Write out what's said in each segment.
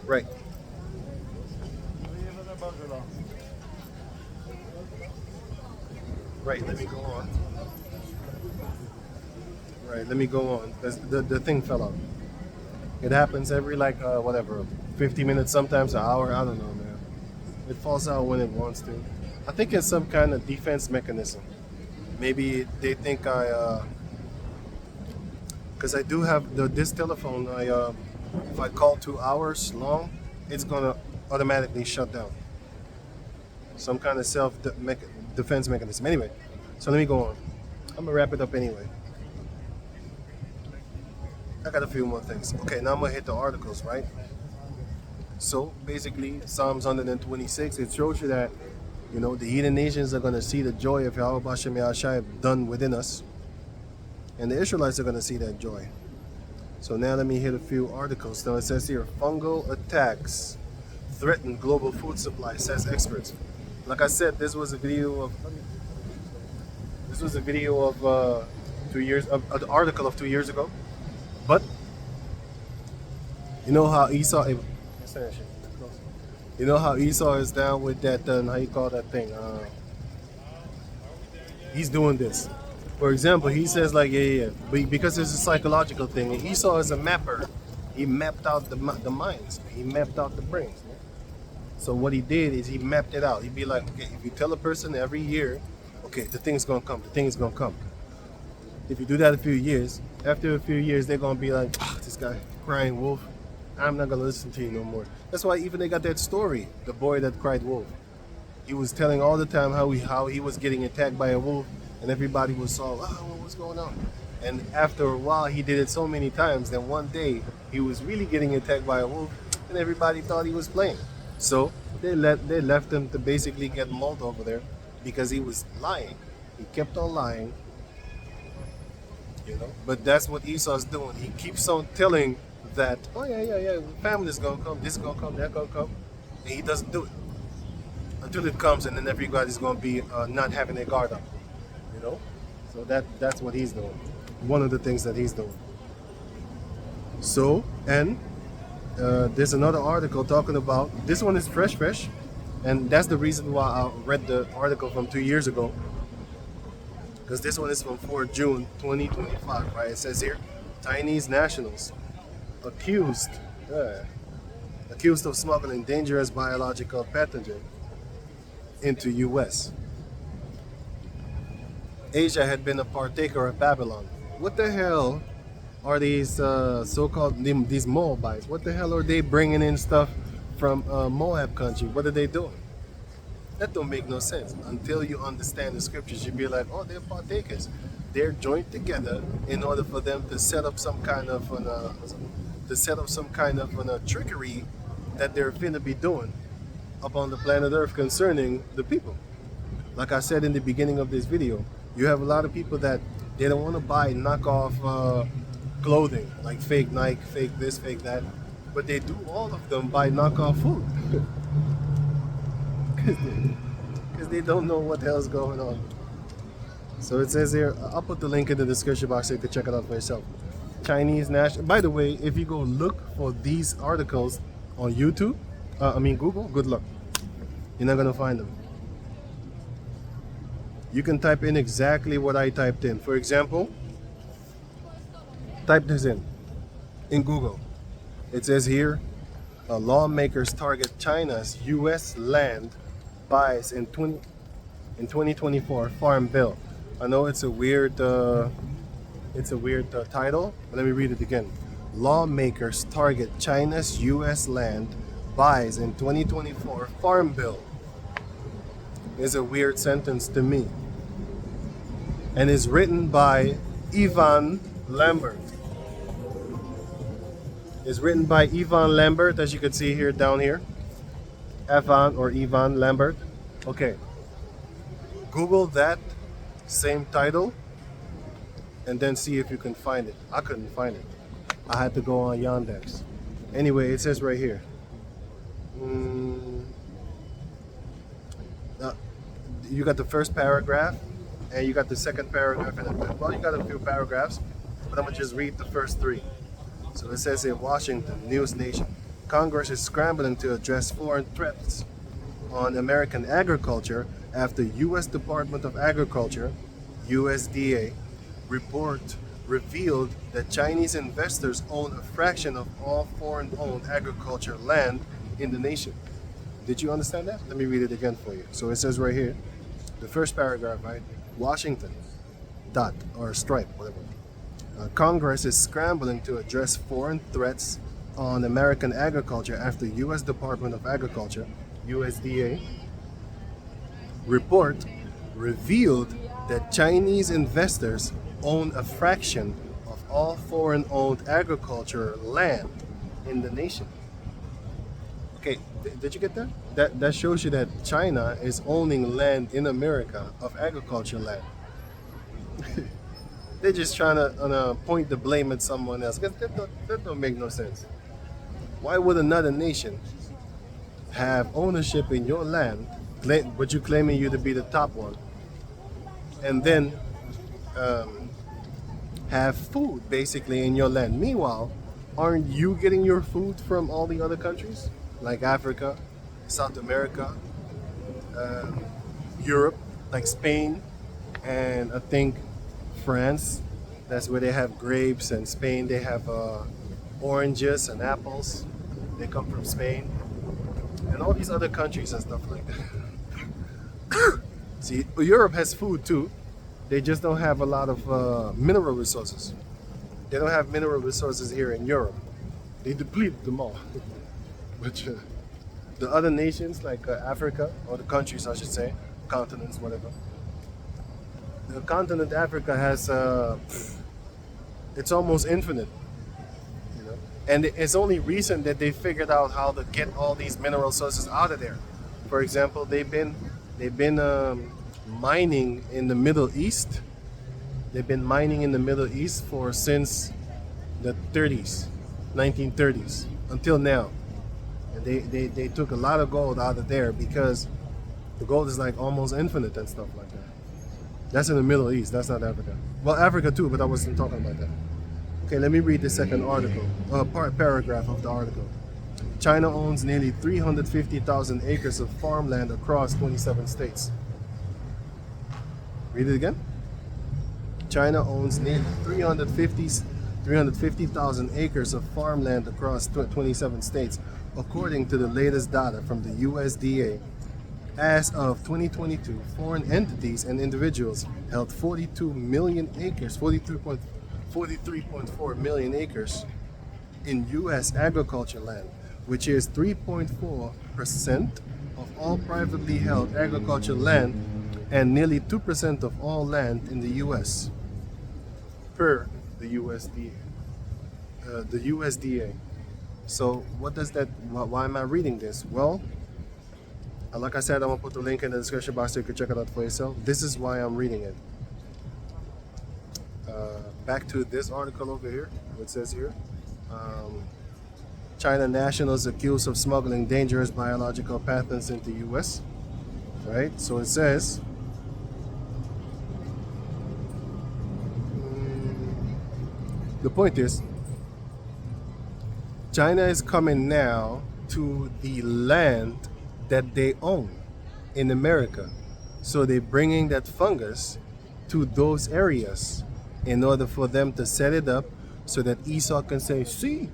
Right. Right, let me go on. Right, let me go on. The thing fell out. It happens every like whatever, 50 minutes, sometimes an hour. I don't know, man. It falls out when it wants to. I think it's some kind of defense mechanism. Maybe they think because I do have this telephone. If I call 2 hours long, it's gonna automatically shut down. Some kind of defense mechanism. Anyway, so let me go on. I'm gonna wrap it up anyway. I got a few more things. Okay, now I'm gonna hit the articles, right? So basically, Psalms 126, it shows you that, the heathen nations are gonna see the joy of Yahweh Bashem Yahshai done within us, and the Israelites are gonna see that joy. So now let me hit a few articles. Now it says here, fungal attacks threaten global food supply, says experts. Like I said, this was a video of 2 years of an article of 2 years ago. But you know how Esau is down with that how you call that thing? He's doing this. For example, he says like because it's a psychological thing. And Esau is a mapper. He mapped out the minds. He mapped out the brains. So what he did is he mapped it out. He'd be like, okay, if you tell a person every year, okay, the thing's gonna come, the thing's gonna come. If you do that a few years, after a few years, they're gonna be like, this guy crying wolf. I'm not gonna listen to you no more. That's why even they got that story, the boy that cried wolf. He was telling all the time how he was getting attacked by a wolf, and everybody was all, what's going on? And after a while, he did it so many times that one day he was really getting attacked by a wolf, and everybody thought he was playing. So they left him to basically get mauled over there because he was lying. He kept on lying. But that's what Esau's doing. He keeps on telling that, family's gonna come, this is gonna come, that gonna come, and he doesn't do it until it comes, and then everybody's gonna be not having their guard up. So that's what he's doing. One of the things that he's doing. So, and there's another article talking about, this one is fresh, and that's the reason why I read the article from 2 years ago, because this one is from 4 June 2025, right? It says here, Chinese nationals accused of smuggling dangerous biological pathogen into U.S. Asia had been a partaker of Babylon. What the hell are these so-called these Moabites? What the hell are they bringing in stuff from Moab country? What are they doing? That don't make no sense. Until you understand the scriptures, you'd be like, oh, they're partakers. They're joined together in order for them to set up some kind of trickery that they're finna be doing upon the planet Earth concerning the people. Like I said in the beginning of this video, you have a lot of people that they don't want to buy knockoff clothing, like fake Nike, fake this, fake that, but they do all of them buy knockoff food. Because they don't know what the hell's going on. So it says here, I'll put the link in the description box so you can check it out for yourself. Chinese national. By the way, if you go look for these articles on YouTube, Google, good luck. You're not gonna find them. You can type in exactly what I typed in. For example, type this in Google. It says here, lawmakers target China's U.S. land buys in 2024 farm bill. I know it's a weird title, but let me read it again. Lawmakers target China's U.S. land buys in 2024 farm bill. Is a weird sentence to me, and is written by Ivan Lambert. It's written by Ivan Lambert, as you can see here down here. Ivan Lambert. Okay. Google that same title and then see if you can find it. I couldn't find it. I had to go on Yandex. Anyway, it says right here. You got the first paragraph and you got the second paragraph in it. Well, you got a few paragraphs, but I'm gonna just read the first three. So it says in Washington, News Nation, Congress is scrambling to address foreign threats on American agriculture after U.S. Department of Agriculture, USDA, report revealed that Chinese investors own a fraction of all foreign-owned agriculture land in the nation. Did you understand that? Let me read it again for you. So it says right here, the first paragraph, right? Washington, dot, or stripe, whatever. Congress is scrambling to address foreign threats on American agriculture after U.S. Department of Agriculture, USDA, report revealed that Chinese investors own a fraction of all foreign-owned agriculture land in the nation. Okay, did you get that? That shows you that China is owning land in America of agriculture land. They're just trying to point the blame at someone else. That don't make no sense. Why would another nation have ownership in your land, but you claiming you to be the top one, and then have food basically in your land? Meanwhile, aren't you getting your food from all the other countries like Africa, South America, Europe, like Spain, and I think France? That's where they have grapes, and Spain they have oranges and apples. They come from Spain, and all these other countries and stuff like that. See, Europe has food too. They just don't have a lot of mineral resources. They don't have mineral resources here in Europe. They deplete them all. But the other nations like Africa, or the countries I should say, continents, whatever. The continent Africa has, it's almost infinite, you know. And it's only recent that they figured out how to get all these mineral sources out of there. For example, they've been mining in the Middle East. They've been mining in the Middle East for since the 30s, 1930s, until now. And they took a lot of gold out of there because the gold is like almost infinite and stuff like that. That's in the Middle East, that's not Africa. Well, Africa too, but I wasn't talking about that. Okay, let me read the second article, paragraph of the article. China owns nearly 350,000 acres of farmland across 27 states. Read it again. China owns nearly 350,000 acres of farmland across 27 states, according to the latest data from the USDA. As of 2022, foreign entities and individuals held 42 million acres, 43.4 million acres in U.S. agriculture land, which is 3.4% of all privately held agricultural land and nearly 2% of all land in the U.S. per the USDA. So what does that, why am I reading this? Well, like I said, I'm going to put the link in the description box so you can check it out for yourself. This is why I'm reading it. Back to this article over here. It says here, China nationals accused of smuggling dangerous biological pathogens into U.S. Right? So it says, the point is, China is coming now to the land that they own in America. So they're bringing that fungus to those areas in order for them to set it up so that Esau can say, see,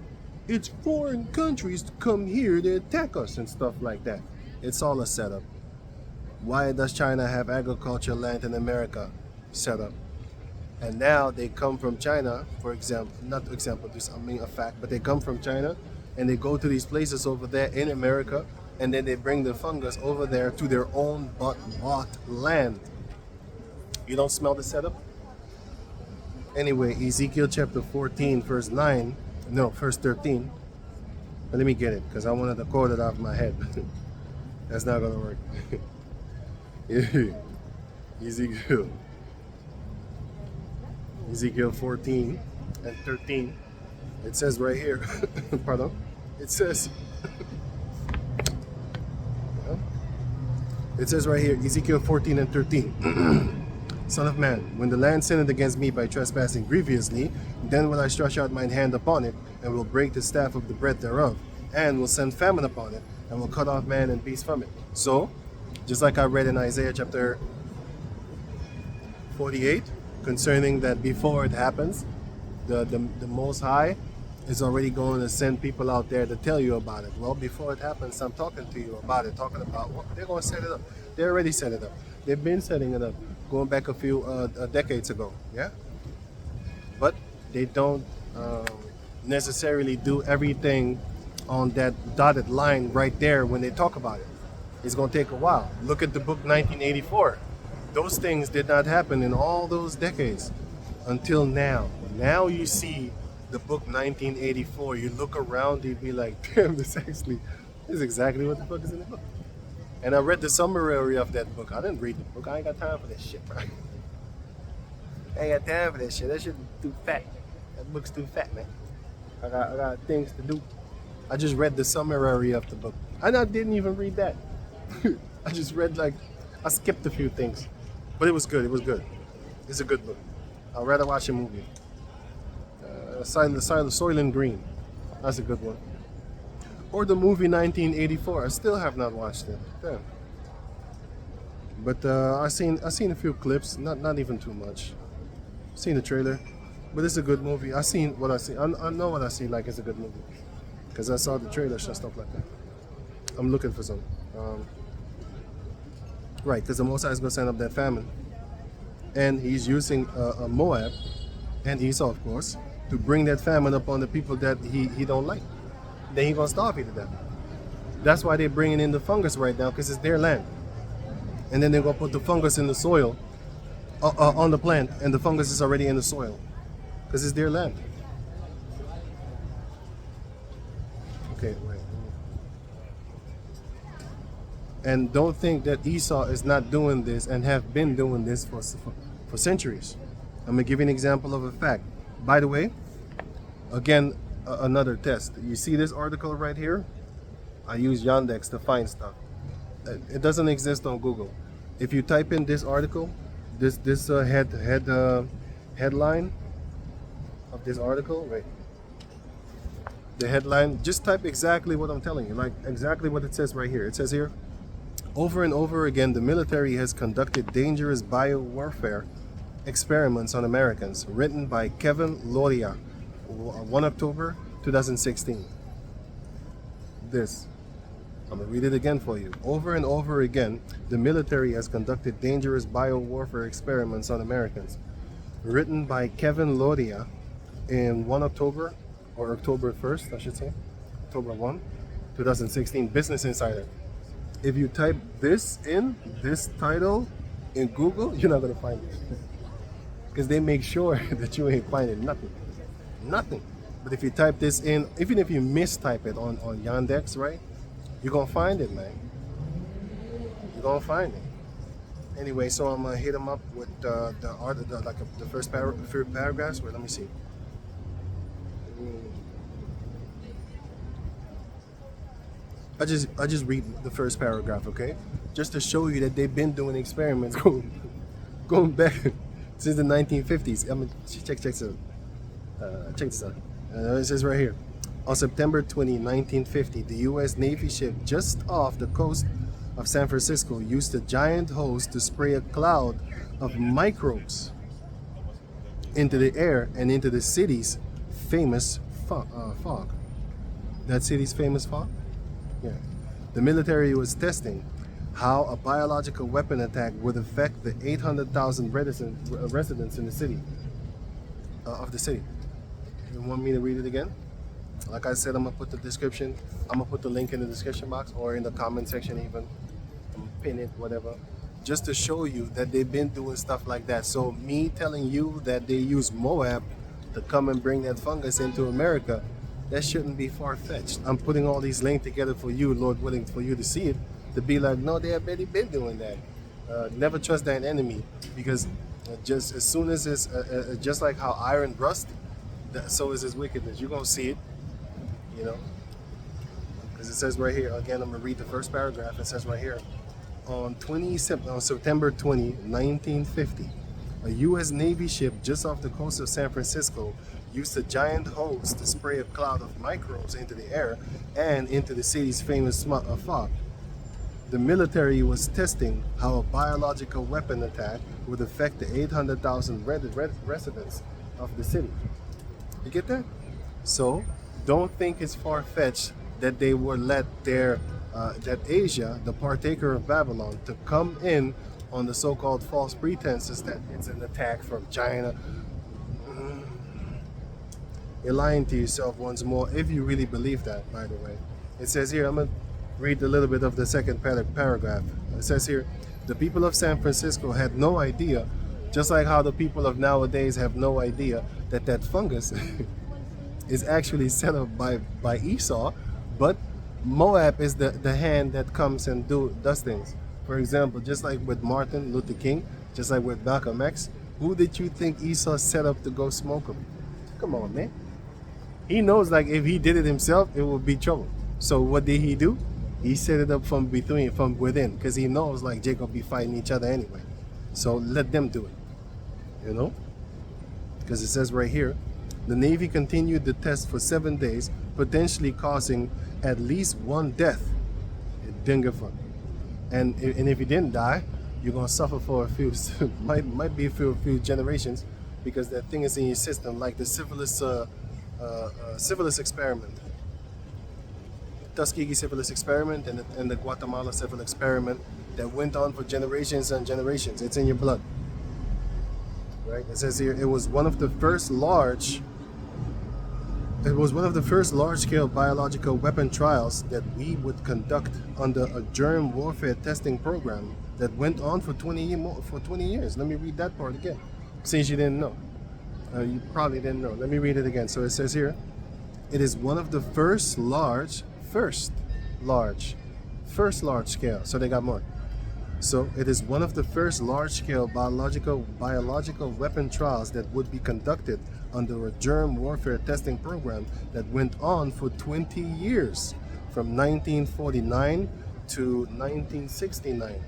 it's foreign countries to come here to attack us and stuff like that. It's all a setup. Why does China have agricultural land in America set up? And now they come from China, for example, not example, just I mean a fact, but they come from China and they go to these places over there in America, and then they bring the fungus over there to their own bought land. You don't smell the setup? Anyway, Ezekiel chapter 14, verse 13. But let me get it, because I wanted to quote it off my head. That's not going to work. Ezekiel 14 and 13. It says right here, pardon. It says, right here, Ezekiel 14 and 13. Son of man, when the land sinned against me by trespassing grievously, then will I stretch out mine hand upon it, and will break the staff of the bread thereof, and will send famine upon it, and will cut off man and beast from it. So, just like I read in Isaiah chapter 48, concerning that before it happens, the Most High is already going to send people out there to tell you about it. Well, before it happens, I'm talking to you about it, talking about what they're going to set it up. They already set it up. They've been setting it up, going back a few decades ago. Yeah, but they don't necessarily do everything on that dotted line right there when they talk about it. It's going to take a while. Look at the book 1984. Those things did not happen in all those decades until now. Now you see the book 1984. You look around, you'd be like, damn, this is exactly what the book is in the book. And I read the summary of that book. I didn't read the book. I ain't got time for this shit, bro. I ain't got time for that shit. That shit too fat. That book's too fat, man. I got things to do. I just read the summary of the book. And I didn't even read that. I just read I skipped a few things. But it was good. It was good. It's a good book. I'd rather watch a movie. Soylent Green. That's a good one. Or the movie 1984. I still have not watched it. Damn. But I seen a few clips. Not even too much. Seen the trailer. But it's a good movie. I seen what I see. I know what I see like it's a good movie. Because I saw the trailers and stuff like that. I'm looking for some. Right, because the Mosaic is going to send up that famine. And he's using Moab and Esau, of course, to bring that famine upon the people that he don't like. Then he's going to starve you to death. That's why they're bringing in the fungus right now, because it's their land. And then they're going to put the fungus in the soil, on the plant, and the fungus is already in the soil, because it's their land. Okay, wait. And don't think that Esau is not doing this and have been doing this for centuries. I'm going to give you an example of a fact. By the way, again, another test. You see this article right here? I use Yandex to find stuff. It doesn't exist on Google. If you type in this article, this headline of this article, wait. The headline, just type exactly what I'm telling you, like exactly what it says right here. It says here, over and over again, the military has conducted dangerous biowarfare experiments on Americans, written by Kevin Loria, 1 October 2016. This, I'm going to read it again for you. Over and over again, the military has conducted dangerous biowarfare experiments on Americans, written by Kevin Loria in 1 October, or October 1st, I should say, October 1, 2016, Business Insider. If you type this title in Google, you're not going to find it. Because they make sure that you ain't finding nothing. Nothing. But if you type this in, even if you mistype it on Yandex, right? You're going to find it, man. You're going to find it. Anyway, so I'm going to hit them up with the first paragraphs. Wait, let me see. I just read the first paragraph, okay? Just to show you that they've been doing experiments going back since the 1950s. I'm gonna check this out. It says right here. On September 20, 1950, the U.S. Navy ship just off the coast of San Francisco used a giant hose to spray a cloud of microbes into the air and into the city's famous fog. That city's famous fog? Yeah. The military was testing how a biological weapon attack would affect the 800,000 residents in the city, of the city. You want me to read it again? Like I said, I'm going to put the description, I'm going to put the link in the description box or in the comment section even, pin it, whatever, just to show you that they've been doing stuff like that. So me telling you that they use Moab to come and bring that fungus into America, that shouldn't be far-fetched. I'm putting all these links together for you, Lord willing, for you to see it, to be like, no, they have already been doing that. Never trust thine enemy, because just as soon as it's, just like how iron rust, so is his wickedness. You're going to see it, you know, because it says right here, again, I'm going to read the first paragraph. It says right here, on September 20, 1950, a U.S. Navy ship just off the coast of San Francisco used a giant hose to spray a cloud of microbes into the air and into the city's famous fog. The military was testing how a biological weapon attack would affect the 800,000 residents of the city. You get that? So, don't think it's far-fetched that they would let that Asia, the partaker of Babylon, to come in on the so-called false pretenses that it's an attack from China. You're lying to yourself once more if you really believe that, by the way. It says here, I'm going to read a little bit of the second paragraph. It says here, the people of San Francisco had no idea, just like how the people of nowadays have no idea that fungus is actually set up by Esau, but Moab is the hand that comes and does things. For example, just like with Martin Luther King, just like with Malcolm X, who did you think Esau set up to go smoke him? Come on, man. He knows like if he did it himself, it would be trouble. So what did he do? He set it up from within, because he knows like Jacob be fighting each other anyway. So let them do it, you know? Because it says right here, the Navy continued the test for 7 days, potentially causing at least one death. And if you didn't die, you're gonna suffer for a few, might be for a few generations, because that thing is in your system, like the syphilis experiment, Tuskegee syphilis experiment, and the Guatemala syphilis experiment that went on for generations and generations. It's in your blood, right? It says here it was one of the first large-scale biological weapon trials that we would conduct under a germ warfare testing program that went on for 20 years. Let me read that part again, since you didn't know. You probably didn't know. Let me read it again. So it says here, it is one of the first large scale. So they got more. So it is one of the first large-scale biological weapon trials that would be conducted under a germ warfare testing program that went on for 20 years, from 1949 to 1969.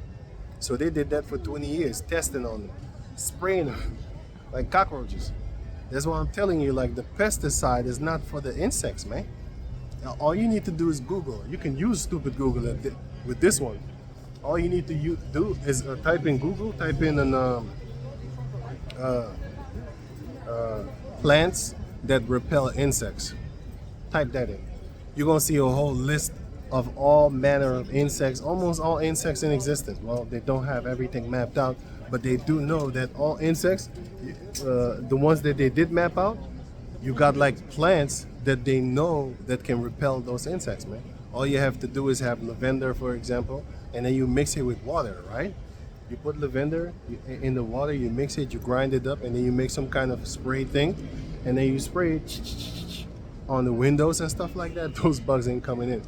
So they did that for 20 years, testing on them, spraying them like cockroaches. That's why I'm telling you, like, the pesticide is not for the insects, man. All you need to do is Google. You can use stupid Google with this one. All you need to do is type in Google, type in plants that repel insects. Type that in. You're going to see a whole list of all manner of insects, almost all insects in existence. Well, they don't have everything mapped out, but they do know that all insects, the ones that they did map out, you got like plants that they know that can repel those insects, man. All you have to do is have lavender, for example, and then you mix it with water, right? You put lavender in the water, you mix it, you grind it up, and then you make some kind of spray thing, and then you spray it on the windows and stuff like that. Those bugs ain't coming in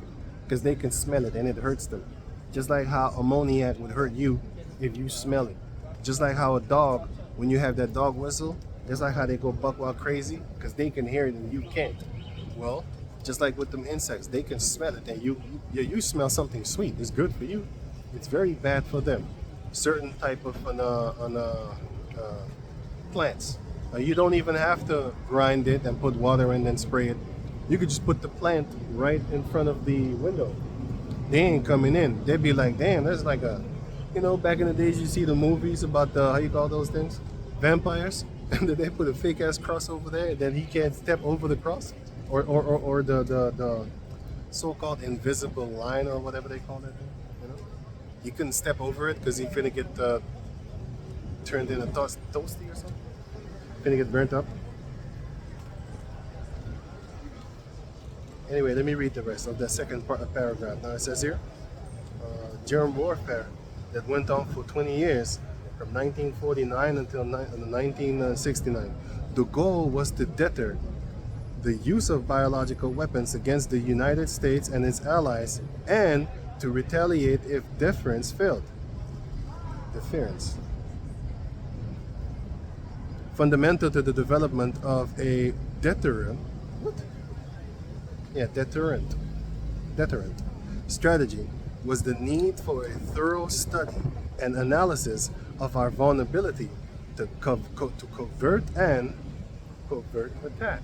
because they can smell it and it hurts them. Just like how ammoniac would hurt you if you smell it. Just like how a dog, when you have that dog whistle, just like how they go buck wild crazy because they can hear it and you can't. Well, just like with them insects, they can smell it and you smell something sweet. It's good for you. It's very bad for them. Certain type of plants. You don't even have to grind it and put water in and spray it. You could just put the plant right in front of the window. They ain't coming in. They'd be like, damn, that's like a, back in the days you see the movies about the, how you call those things? Vampires. And then they put a fake ass cross over there and then he can't step over the cross. Or the so-called invisible line or whatever they call that thing. He couldn't step over it because he finna get turned into toasty or something. Finna get burnt up. Anyway, let me read the rest of the second paragraph. Now it says here, germ warfare that went on for 20 years, from 1949 until 1969. The goal was to deter the use of biological weapons against the United States and its allies, and to retaliate if deference failed. Deference. Fundamental to the development of a deterrent. What? Yeah, deterrent strategy was the need for a thorough study and analysis of our vulnerability to covert attack.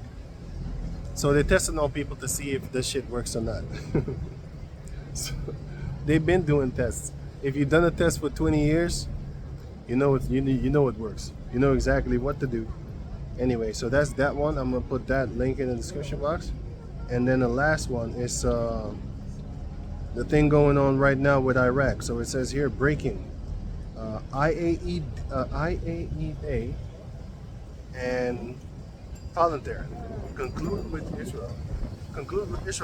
So they're testing on people to see if this shit works or not. So they've been doing tests. If you've done a test for 20 years, you know it works. You know exactly what to do. Anyway, so that's that one. I'm gonna put that link in the description box. And then the last one is the thing going on right now with Iraq. So it says here breaking. IAEA and Palantir conclude with Israel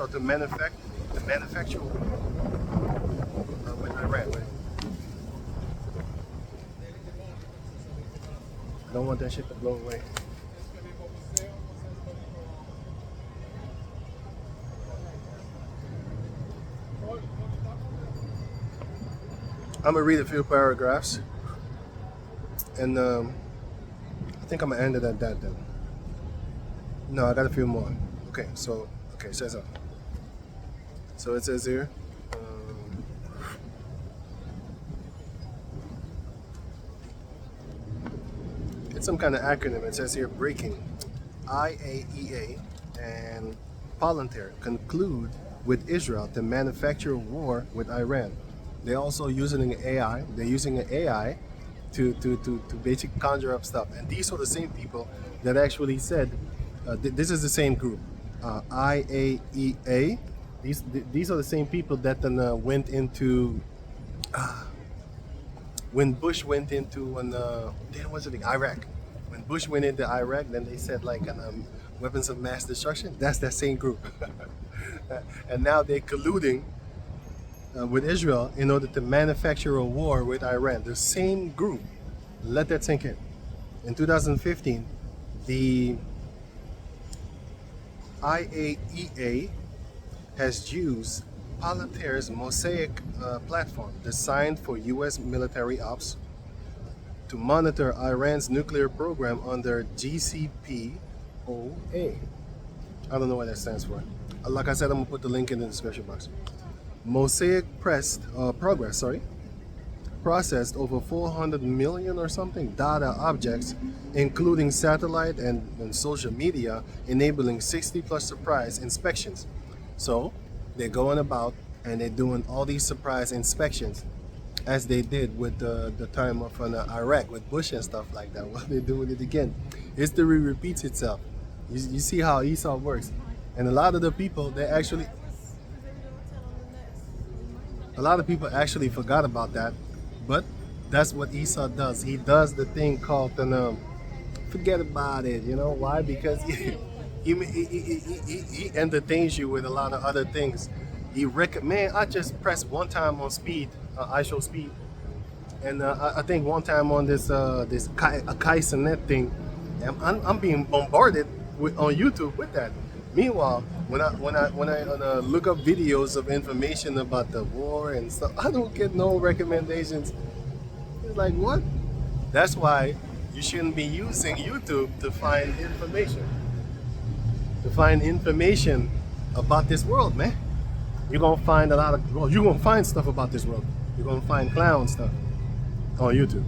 to manufacture with Iran. Right? I don't want that shit to blow away. I'm gonna read a few paragraphs, and I think I'm gonna end it at that then. No, I got a few more. Okay, so it says so it says here. It's some kind of acronym. It says here breaking. IAEA and Palantir conclude with Israel to manufacture war with Iran. They're also using an AI. They're using an AI to basically conjure up stuff. And these are the same people that actually said, this is the same group, IAEA. These are the same people that then went into, when Bush went into, Iraq. When Bush went into Iraq, then they said like weapons of mass destruction. That's that same group. And now they're colluding with Israel in order to manufacture a war with Iran. The same group. Let that sink in. In 2015, the IAEA has used Palantir's Mosaic platform designed for US military ops to monitor Iran's nuclear program under GCPOA. I don't know what that stands for. Like I said, I'm gonna put the link in the description box. Mosaic processed over 400 million or something data objects, including satellite and social media, enabling 60 plus surprise inspections. So they're going about and they're doing all these surprise inspections, as they did with the time of Iraq with Bush and stuff like that. Well, they're doing it again. History repeats itself. You see how Esau works. And a lot of the people, a lot of people actually forgot about that, but that's what Esau does. He does the thing called forget about it. You know why? Because he entertains you with a lot of other things. He recommend. I just pressed one time on speed. I show speed, and I think one time on this Kaisenet thing, I'm being bombarded on YouTube with that. Meanwhile, when I look up videos of information about the war and stuff, I don't get no recommendations. It's like, what? That's why you shouldn't be using YouTube to find information. To find information about this world, man. You're gonna find you're gonna find stuff about this world. You're gonna find clown stuff on YouTube.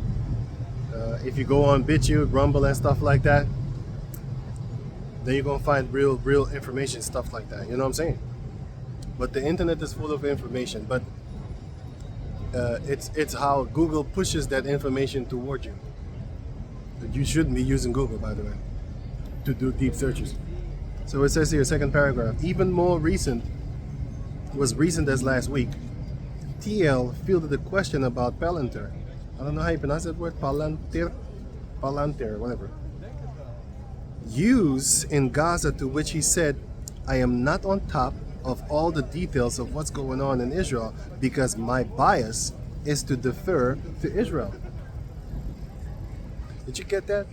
If you go on BitChute, Rumble and stuff like that, then you're gonna find real information, stuff like that. You know what I'm saying? But the internet is full of information, but it's how Google pushes that information toward you. You shouldn't be using Google, by the way, to do deep searches. So it says here, second paragraph, even more recent, was recent as last week, TL fielded a question about Palantir. I don't know how you pronounce that word, Palantir, whatever. Use in Gaza, to which he said, I am not on top of all the details of what's going on in Israel because my bias is to defer to Israel. Did you get that?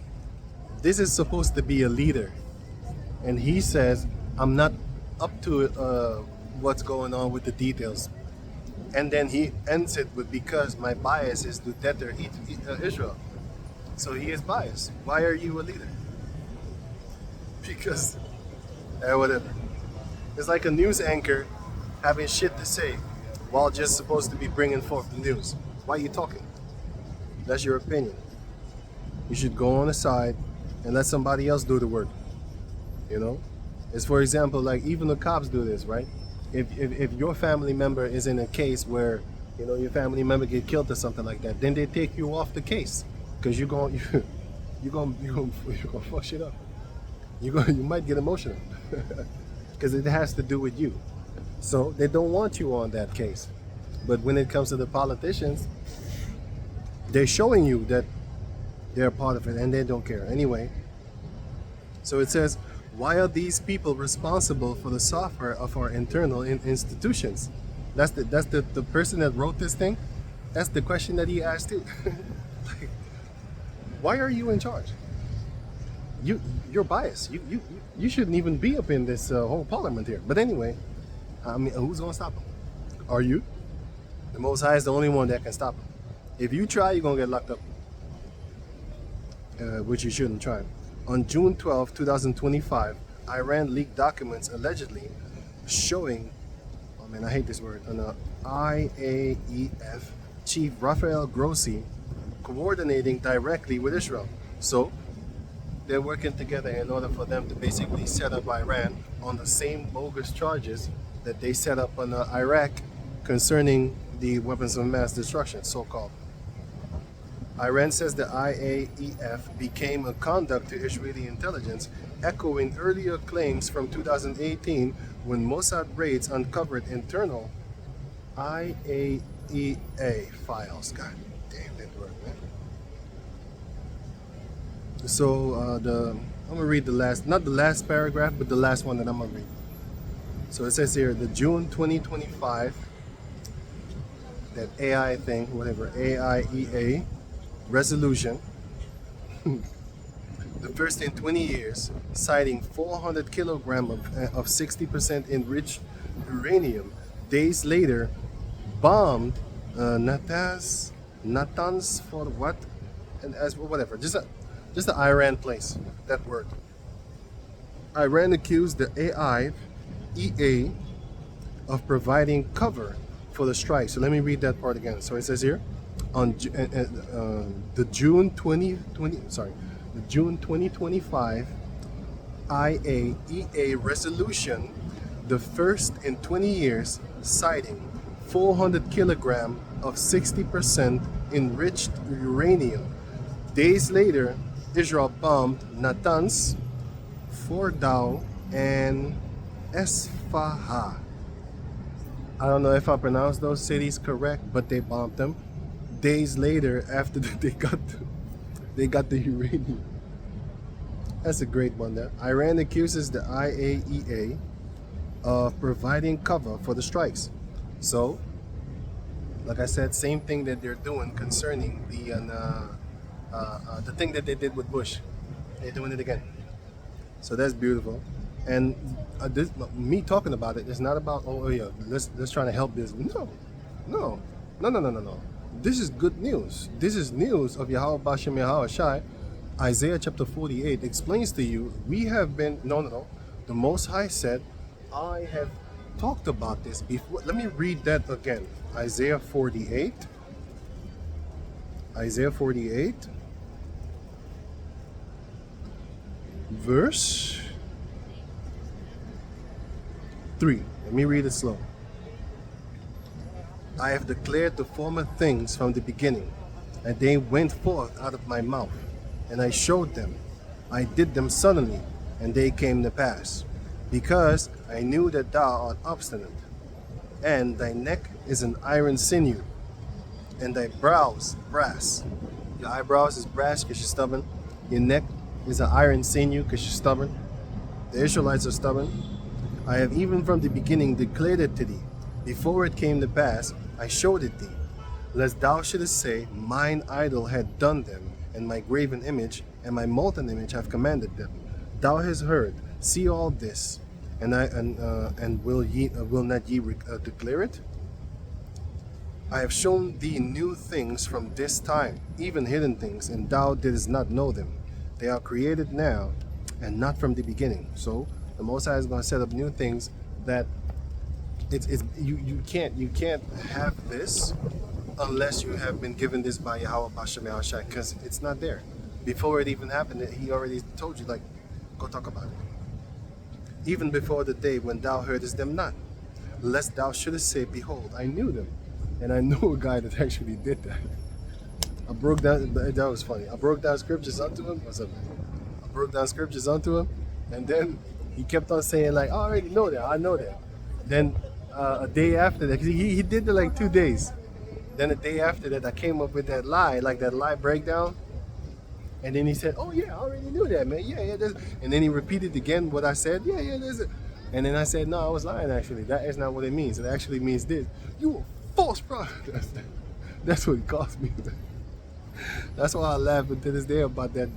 This is supposed to be a leader. And he says, I'm not up to what's going on with the details. And then he ends it with, because my bias is to deter Israel. So he is biased. Why are you a leader? Because, whatever. It's like a news anchor having shit to say while just supposed to be bringing forth the news. Why are you talking? That's your opinion. You should go on the side and let somebody else do the work. You know? Is, for example, like even the cops do this, right? If your family member is in a case where, you know, your family member get killed or something like that, then they take you off the case because you're going you're gonna fuck shit up. You might get emotional because it has to do with you. So they don't want you on that case. But when it comes to the politicians, they're showing you that they're part of it and they don't care anyway. So it says, why are these people responsible for the software of our internal institutions? That's the person that wrote this thing. That's the question that he asked too. Like, why are you in charge? You're biased. You shouldn't even be up in this whole parliament here. But anyway, I mean, who's gonna stop him? Are you? The Most High is the only one that can stop him. If you try, you're gonna get locked up, which you shouldn't try. On June 12, 2025, Iran leaked documents allegedly showing, oh man, I hate this word, an IAEF chief Rafael Grossi coordinating directly with Israel. So they're working together in order for them to basically set up Iran on the same bogus charges that they set up on Iraq concerning the weapons of mass destruction, so-called. Iran says the IAEF became a conduct to Israeli intelligence, echoing earlier claims from 2018 when Mossad raids uncovered internal IAEA files. God damn that word, man. So I'm gonna read the last, not the last paragraph, but the last one that I'm gonna read. So it says here, the June 2025, that AI thing, whatever, AIEA resolution, the first in 20 years, citing 400 kilogram of 60% enriched uranium. Days later, bombed Natanz for what? And as whatever, just the Iran place. That word. Iran accused the IAEA of providing cover for the strike. So let me read that part again. So it says here, on the June 2025 IAEA resolution, the first in 20 years, citing 400 kilogram of 60% enriched uranium. Days later, Israel bombed Natanz, Fordow, and Esfahan. I don't know if I pronounced those cities correct, but they bombed them. Days later, after they got the uranium. That's a great one there. Iran accuses the IAEA of providing cover for the strikes. So, like I said, same thing that they're doing concerning the thing that they did with Bush. They're doing it again. So that's beautiful. And me talking about it is not about, oh yeah, let's try to help this. No. This is good news. This is news of Yahweh Bashem Yahweh Shai. Isaiah chapter 48 explains to you, we have been, no. The Most High said, I have talked about this before. Let me read that again. Isaiah 48. Verse 3. Let me read it slow. I have declared the former things from the beginning, and they went forth out of my mouth, and I showed them. I did them suddenly, and they came to pass, because I knew that thou art obstinate, and thy neck is an iron sinew, and thy brows brass. Your eyebrows is brass because you're stubborn. Your neck is an iron sinew because you're stubborn. The Israelites are stubborn. I have even from the beginning declared it to thee. Before it came to pass, I showed it thee, lest thou shouldest say, mine idol had done them, and my graven image and my molten image have commanded them. Thou hast heard, see all this, and will not ye declare it? I have shown thee new things from this time, even hidden things, and thou didst not know them. They are created now, and not from the beginning. So the Most High is going to set up new things that you can't have this unless you have been given this by Yahweh Bashem Yahushai, because it's not there. Before it even happened, he already told you, like, go talk about it. even before the day when thou heardest them not, lest thou shouldest say, behold, I knew them. And I knew a guy that actually did that. I broke down, that was funny. I broke down scriptures unto him. What's up, man? I broke down scriptures unto him, and then he kept on saying like, I already know that, I know that. Then a day after that, 'cause he did it like 2 days. Then a day after that, I came up with that lie, like that lie breakdown. And then he said, oh yeah, I already knew that, man. Yeah, there's... And then he repeated again what I said. Yeah, there's it. And then I said, no, I was lying actually. That is not what it means. It actually means this. You a false prophet. That's what he calls me. That's why I laugh to this day about that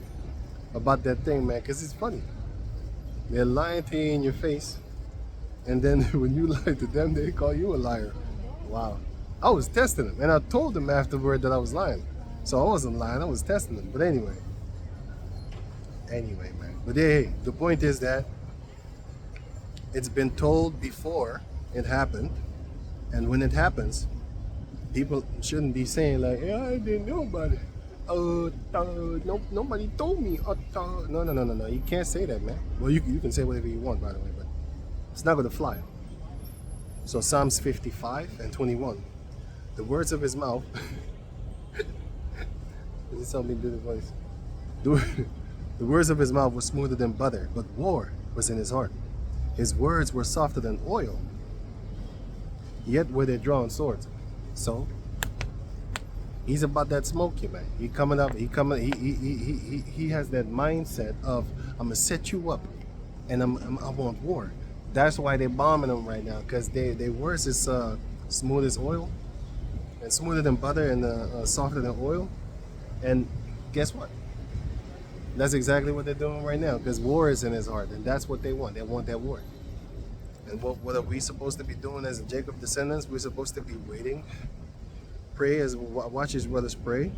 thing, man, because it's funny. They're lying to you in your face, and then when you lie to them, they call you a liar. Wow. I was testing them, and I told them afterward that I was lying. So I wasn't lying, I was testing them. But anyway, man. But hey, the point is that it's been told before it happened, and when it happens, people shouldn't be saying like, yeah, I didn't know about it. No, nobody told me. No. You can't say that, man. Well, you can say whatever you want, by the way, but it's not going to fly. So Psalms 55 and 21. The words of his mouth. This is something to do the voice. The words of his mouth were smoother than butter, but war was in his heart. His words were softer than oil, yet were they drawn swords. So he's about that smoky, man. He coming up. He has that mindset of I'm gonna set you up, and I want war. That's why they're bombing him right now, because their words is smooth as oil, and smoother than butter, and softer than oil. And guess what? That's exactly what they're doing right now, because war is in his heart, and that's what they want. They want that war. And what are we supposed to be doing as Jacob descendants? We're supposed to be waiting, pray, as watch his brothers pray,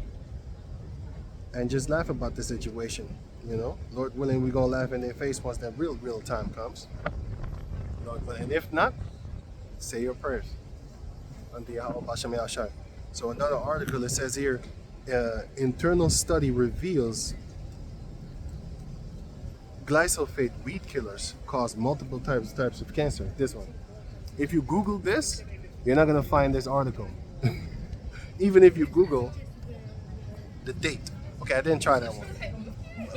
and just laugh about the situation. You know, Lord willing, we're gonna laugh in their face once that real time comes. Lord willing, and if not, say your prayers. So another article, it says here, internal study reveals glyphosate weed killers cause multiple types of cancer. This one. If you Google this, you're not gonna find this article. Even if you Google the date. Okay, I didn't try that one.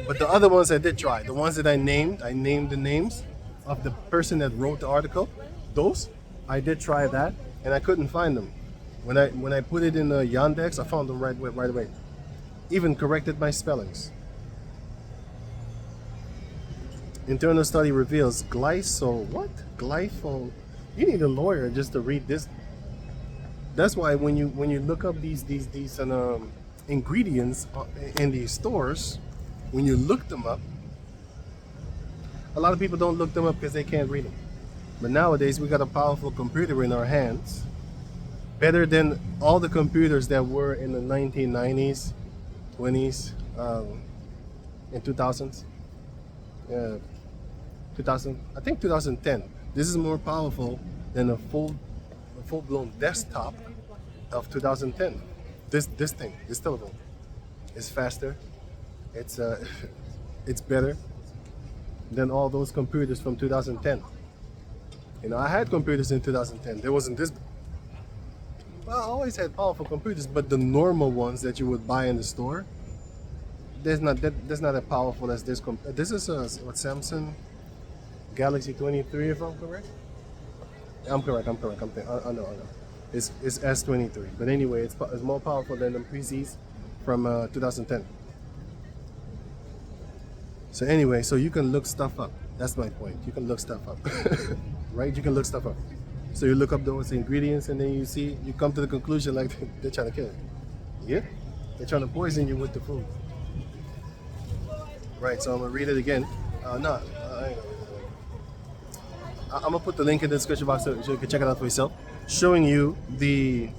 But the other ones I did try. The ones that I named the names of the person that wrote the article. Those, I did try that, and I couldn't find them. When I put it in Yandex, I found them right away. Even corrected my spellings. Internal study reveals glypho. You need a lawyer just to read this. That's why when you look up these ingredients in these stores, when you look them up, a lot of people don't look them up because they can't read them. But nowadays we got a powerful computer in our hands, better than all the computers that were in the 1990s, 20s, and 2000s. 2010. This is more powerful than a full-blown desktop of 2010. This telephone, is faster. It's better than all those computers from 2010. You know, I had computers in 2010. There wasn't this. Well, I always had powerful computers, but the normal ones that you would buy in the store, that's not as powerful as this. This is what, Samsung Galaxy 23, if I'm correct. I'm correct. I know. It's S23. But anyway, it's more powerful than the PCs from 2010. So anyway, so you can look stuff up. That's my point. You can look stuff up, right? You can look stuff up. So you look up those ingredients, and then you come to the conclusion like they're trying to kill you. Yeah, they're trying to poison you with the food. Right. So I'm gonna read it again. I'm gonna put the link in the description box so you can check it out for yourself, showing you the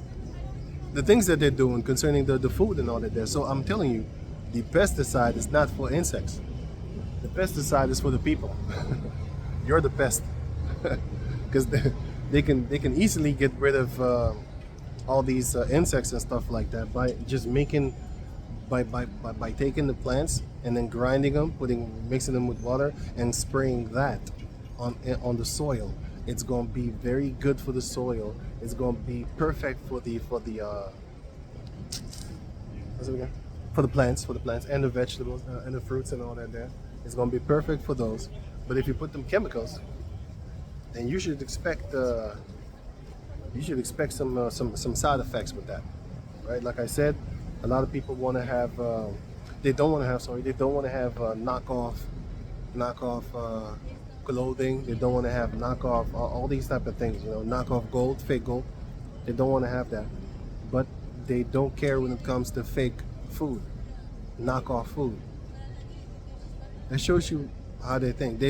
things that they're doing concerning the food and all that there. So I'm telling you, the pesticide is not for insects. The pesticide is for the people. You're the pest, because they can easily get rid of all these insects and stuff like that by just making by taking the plants and then grinding them, mixing them with water and spraying that on the soil. It's going to be very good for the soil. It's going to be perfect for the what's it again? For the plants and the vegetables and the fruits and all that there. It's going to be perfect for those. But if you put them chemicals, then you should expect some side effects with that, right? Like I said, a lot of people want to have they don't want to have knockoff clothing. They don't want to have knockoff all these type of things, knockoff gold, fake gold. They don't want to have that, but they don't care when it comes to fake food, knockoff food. That shows you how they think.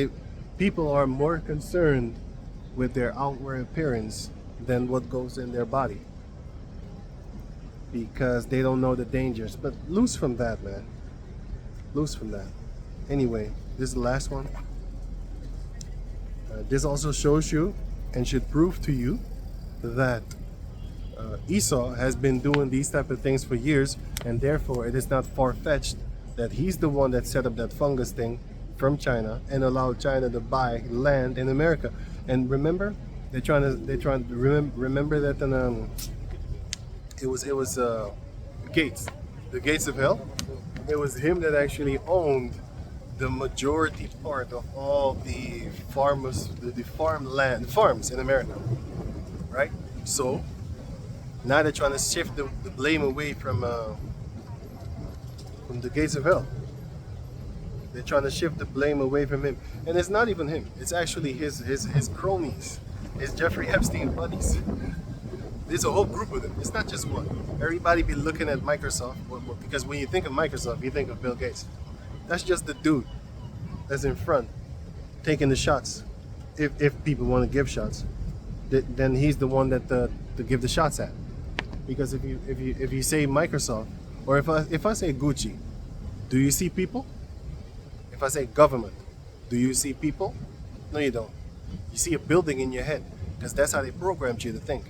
People are more concerned with their outward appearance than what goes in their body, because they don't know the dangers. But loose from that, man. Loose from that. Anyway, this is the last one. This also shows you and should prove to you that Esau has been doing these type of things for years, and therefore it is not far-fetched that he's the one that set up that fungus thing from China and allowed China to buy land in America. And remember, they're trying to remember that it was Gates, the gates of hell. It was him that actually owned the majority part of all the farms in America, right? So now they're trying to shift the blame away from the gates of hell. They're trying to shift the blame away from him, and it's not even him. It's actually his cronies, his Jeffrey Epstein buddies. There's a whole group of them. It's not just one. Everybody be looking at Microsoft because when you think of Microsoft, you think of Bill Gates. That's just the dude that's in front, taking the shots. If people want to give shots, then he's the one that to give the shots at. Because if you say Microsoft, or if I say Gucci, do you see people? If I say government, do you see people? No, you don't. You see a building in your head, because that's how they programmed you to think.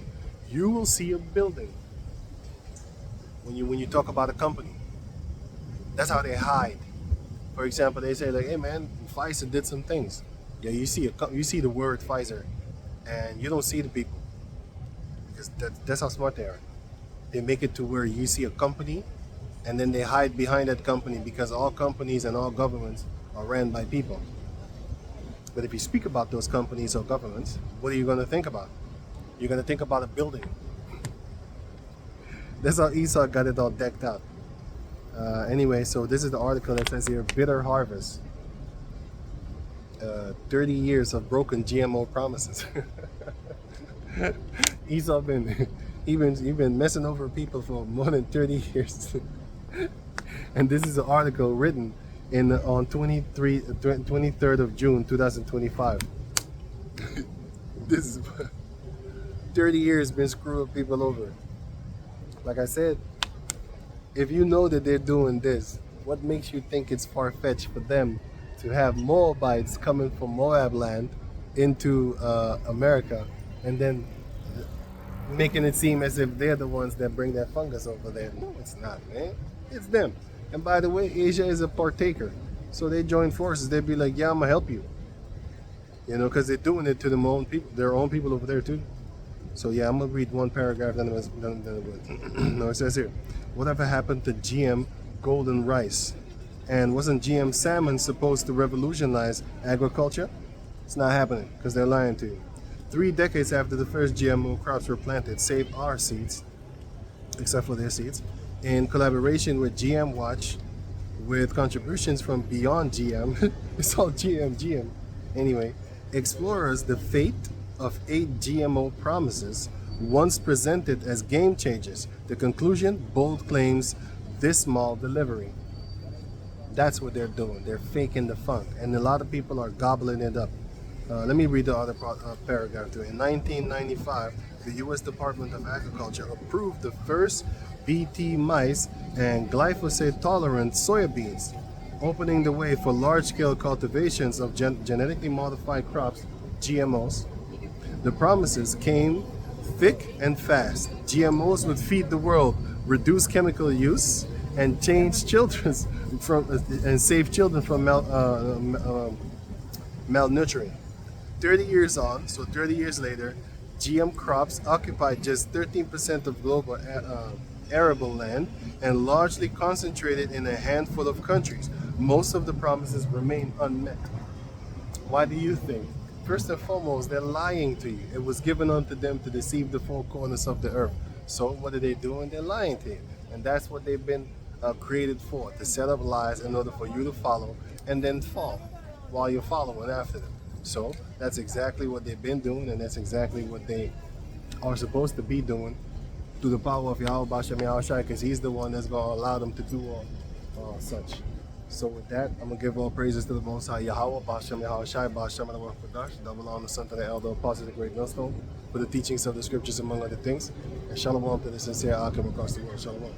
You will see a building when you talk about a company. That's how they hide. For example, they say like, "Hey man, Pfizer did some things." Yeah, you see the word Pfizer, and you don't see the people, because that's how smart they are. They make it to where you see a company, and then they hide behind that company, because all companies and all governments are ran by people. But if you speak about those companies or governments, what are you going to think about? You're going to think about a building. That's how Esau got it all decked out. Anyway, so this is the article that says here, bitter harvest. 30 years of broken GMO promises. Esau been messing over people for more than 30 years. And this is an article written on 23rd of June 2025. This is 30 years been screwing people over. Like I said, if you know that they're doing this, what makes you think it's far-fetched for them to have Moabites coming from Moab land into America, and then making it seem as if they're the ones that bring that fungus over there? No, it's not, man. It's them. And by the way, Asia is a partaker. So they join forces. They'd be like, yeah, I'm going to help you. Because they're doing it to their own people over there too. So yeah, I'm going to read one paragraph. No, it says here, whatever happened to GM golden rice? And wasn't GM salmon supposed to revolutionize agriculture? It's not happening, because they're lying to you. 3 decades after the first GMO crops were planted, save our seeds, except for their seeds, in collaboration with GM Watch, with contributions from Beyond GM. It's all GM. Anyway, explorers the fate of 8 GMO promises once presented as game changers. The conclusion, bold claims, this small delivery. That's what they're doing. They're faking the funk, and a lot of people are gobbling it up. Let me read the other paragraph to it. In 1995, the U.S. Department of Agriculture approved the first BT mice and glyphosate-tolerant soybeans, opening the way for large-scale cultivations of genetically modified crops, GMOs. The promises came thick and fast. GMOs would feed the world, reduce chemical use, and change and save children from malnutrition. 30 years on, so 30 years later, GM crops occupy just 13% of global arable land and largely concentrated in a handful of countries. Most of the promises remain unmet. Why do you think? First and foremost, they're lying to you. It was given unto them to deceive the four corners of the earth. So what are they doing? They're lying to you. And that's what they've been created for, to set up lies in order for you to follow and then fall while you're following after them. So that's exactly what they've been doing, and that's exactly what they are supposed to be doing through the power of Yahweh Bashem Yahushai, because he's the one that's going to allow them to do all such. So with that, I'm going to give all praises to the Most High Yahweh Bashem Yahushai, Bashem Adawah Kodash, double honor, son to the elder, apostle, the great millstone, for the teachings of the scriptures, among other things. And shalom to the sincere Akim across the world. Shalom.